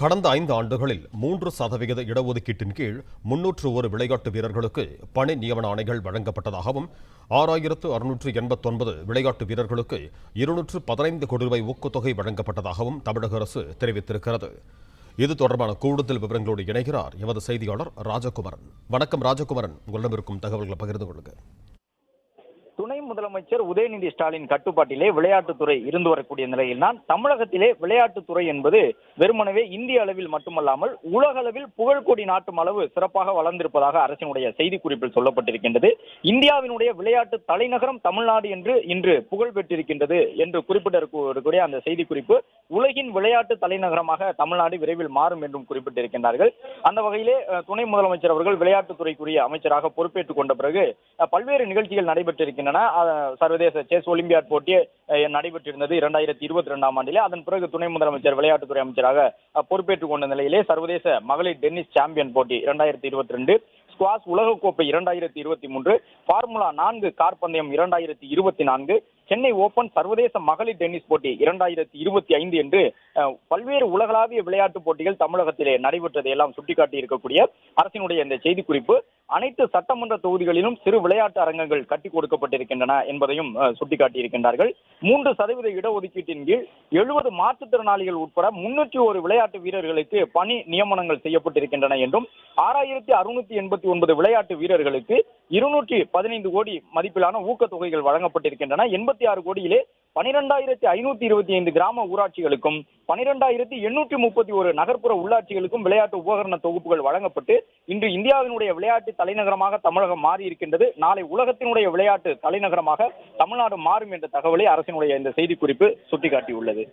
கடந்த 5 ஆண்டுகளில் 3% இடஒதுக்கீட்டின் கீழ் 301 விளையாட்டு வீரர்களுக்கு பணி நியமன ஆணைகள் வழங்கப்பட்டதாகவும் 6689 விளையாட்டு வீரர்களுக்கு 215 கோடி ரூபாய் ஊக்கத்தொகை வழங்கப்பட்டதாகவும் தமிழக அரசு தெரிவித்திருக்கிறது. இது தொடர்பான கூடுதல் விவரங்களோடு இணைகிறார் எமது செய்தியாளர் ராஜகுமரன். வணக்கம் ராஜகுமரன், உங்களிடம் இருக்கும் தகவல்களை பகிர்ந்து கொள்ளுங்கள். துணை முதலமைச்சர் உதயநிதி ஸ்டாலின் கட்டுப்பாட்டிலே விளையாட்டுத்துறை இருந்து வரக்கூடிய நிலையில் தான் தமிழகத்திலே விளையாட்டுத்துறை என்பது வெறுமனவே இந்திய அளவில் மட்டுமல்லாமல் உலக அளவில் புகழ்கொடி நாட்டும் அளவு சிறப்பாக வளர்ந்திருப்பதாக அரசினுடைய செய்திக்குறிப்பில் சொல்லப்பட்டிருக்கின்றது. இந்தியாவினுடைய விளையாட்டு தலைநகரம் தமிழ்நாடு என்று இன்று புகழ் பெற்றிருக்கின்றது என்று குறிப்பிட்டிருக்கக்கூடிய அந்த செய்திக்குறிப்பு உலகின் விளையாட்டு தலைநகரமாக தமிழ்நாடு விரைவில் மாறும் என்றும் குறிப்பிட்டிருக்கின்றார்கள். அந்த வகையிலே துணை முதலமைச்சர் அவர்கள் விளையாட்டுத்துறைக்குரிய அமைச்சராக பொறுப்பேற்றுக் கொண்ட பிறகு பல்வேறு நிகழ்ச்சிகள் நடைபெற்றிருக்கின்றன. சர்வதேச செஸ் ஒலிம்பியாட் போட்டி நடைபெற்றிருந்தது 2022ஆம் ஆண்டிலே. அதன் பிறகு துணை முதலமைச்சர் விளையாட்டுத்துறை அமைச்சராக பொறுப்பேற்றுக் கொண்ட நிலையிலே சர்வதேச மகளிர் டென்னிஸ் சாம்பியன் போட்டி 2022, ஸ்குவாஷ் உலகக்கோப்பை 2023, ஃபார்முலா 4 கார் பந்தயம் 2024, சென்னை ஓபன் சர்வதேச மகளிர் டென்னிஸ் போட்டி 2025 என்று பல்வேறு உலகளாவிய விளையாட்டு போட்டிகள் தமிழகத்திலே நடைபெற்றதை எல்லாம் சுட்டிக்காட்டி இருக்கக்கூடிய அரசினுடைய இந்த செய்திக்குறிப்பு அனைத்து சட்டமன்ற தொகுதிகளிலும் சிறு விளையாட்டு அரங்கங்கள் கட்டி கொடுக்கப்பட்டிருக்கின்றன என்பதையும் சுட்டிக்காட்டியிருக்கின்றார்கள். 3% இடஒதுக்கீட்டின் கீழ் 70 மாற்றுத்திறனாளிகள் உட்பட 301 விளையாட்டு வீரர்களுக்கு பணி நியமனங்கள் செய்யப்பட்டிருக்கின்றன என்றும் 6689 விளையாட்டு வீரர்களுக்கு 215 கோடி மதிப்பிலான ஊக்கத்தொகைகள் வழங்கப்பட்டிருக்கின்றன. 86 கோடியிலே 12525 கிராம ஊராட்சிகளுக்கும் 12831 நகர்ப்புற உள்ளாட்சிகளுக்கும் விளையாட்டு உபகரண தொகுப்புகள் வழங்கப்பட்டு இன்று இந்தியாவினுடைய விளையாட்டு தலைநகரமாக தமிழகம் மாறி இருக்கின்றது. நாளை உலகத்தினுடைய விளையாட்டு தலைநகரமாக தமிழ்நாடு மாறும் என்ற தகவலை அரசினுடைய இந்த செய்திக்குறிப்பு சுட்டிக்காட்டியுள்ளது.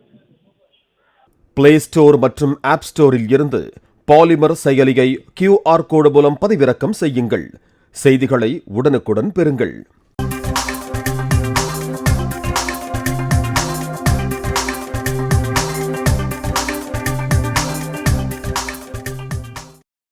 பிளே ஸ்டோர் மற்றும் ஆப் ஸ்டோரில் இருந்து பாலிமர் செயலியை QR கோடு மூலம் பதிவிறக்கம் செய்யுங்கள். செய்திகளை உடனுக்குடன் பெறுங்கள்.